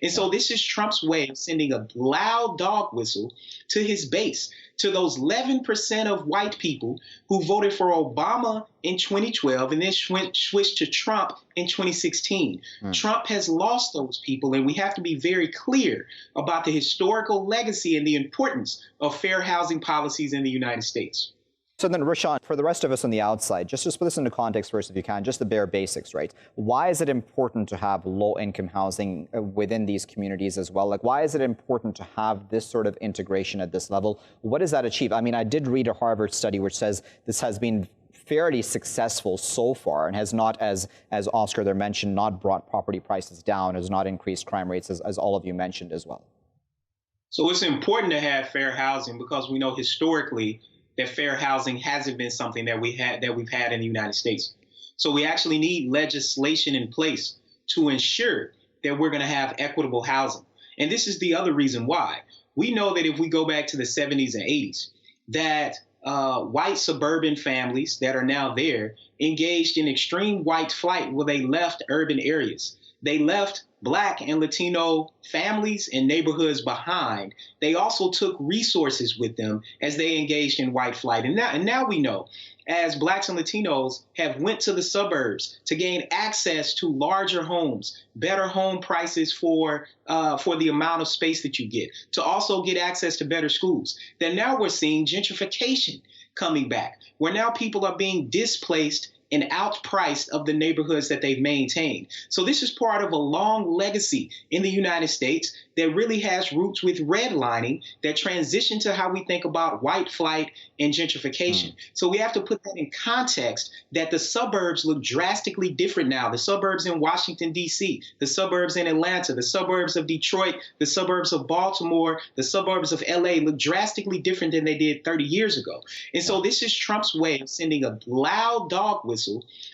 And so this is Trump's way of sending a loud dog whistle to his base, to those 11% of white people who voted for Obama in 2012 and then switched to Trump in 2016. Trump has lost those people, and we have to be very clear about the historical legacy and the importance of fair housing policies in the United States. So then, Rashawn, for the rest of us on the outside, just put this into context first if you can, just the bare basics, right? Why is it important to have low-income housing within these communities as well? Like, why is it important to have this sort of integration at this level? What does that achieve? I mean, I did read a Harvard study which says this has been fairly successful so far and has not, as Oscar there mentioned, not brought property prices down, has not increased crime rates, as all of you mentioned as well. So it's important to have fair housing because we know historically that fair housing hasn't been something that we've had in the United States. So we actually need legislation in place to ensure that we're going to have equitable housing. And this is the other reason why. We know that if we go back to the 70s and 80s, that white suburban families that are now there engaged in extreme white flight where they left urban areas. They left Black and Latino families and neighborhoods behind. They also took resources with them as they engaged in white flight. And now we know, as Blacks and Latinos have went to the suburbs to gain access to larger homes, better home prices for the amount of space that you get, to also get access to better schools, then now we're seeing gentrification coming back, where now people are being displaced and outpriced of the neighborhoods that they've maintained. So this is part of a long legacy in the United States that really has roots with redlining that transition to how we think about white flight and gentrification. So we have to put that in context that the suburbs look drastically different now. The suburbs in Washington, D.C., the suburbs in Atlanta, the suburbs of Detroit, the suburbs of Baltimore, the suburbs of L.A. look drastically different than they did 30 years ago. And so this is Trump's way of sending a loud dog whistle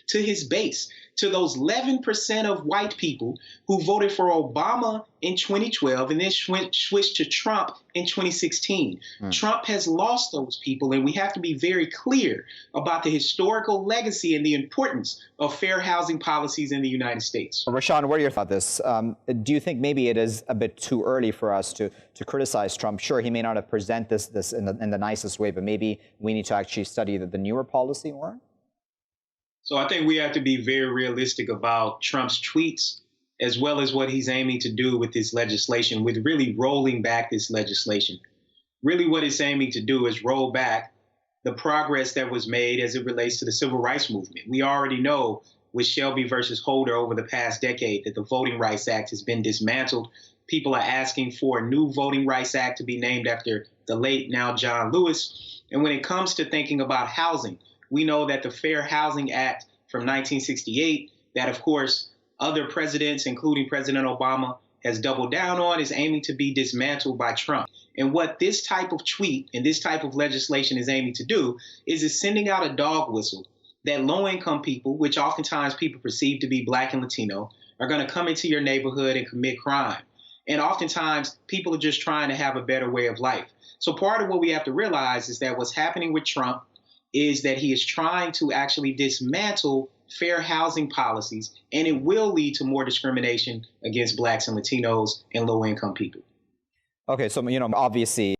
to his base, to those 11% of white people who voted for Obama in 2012 and then switched to Trump in 2016. Trump has lost those people, and we have to be very clear about the historical legacy and the importance of fair housing policies in the United States. Rashawn, what are your thoughts on this? Do you think maybe it is a bit too early for us to criticize Trump? Sure, he may not have presented this in the nicest way, but maybe we need to actually study the newer policy more? So I think we have to be very realistic about Trump's tweets, as well as what he's aiming to do with this legislation, with really rolling back this legislation. Really what it's aiming to do is roll back the progress that was made as it relates to the civil rights movement. We already know with Shelby versus Holder over the past decade that the Voting Rights Act has been dismantled. People are asking for a new Voting Rights Act to be named after the late now John Lewis. And when it comes to thinking about housing, we know that the Fair Housing Act from 1968, that of course other presidents, including President Obama, has doubled down on, is aiming to be dismantled by Trump. And what this type of tweet and this type of legislation is aiming to do is sending out a dog whistle that low-income people, which oftentimes people perceive to be Black and Latino, are going to come into your neighborhood and commit crime. And oftentimes people are just trying to have a better way of life. So part of what we have to realize is that what's happening with Trump is that he is trying to actually dismantle fair housing policies, and it will lead to more discrimination against Blacks and Latinos and low-income people. Okay, so, obviously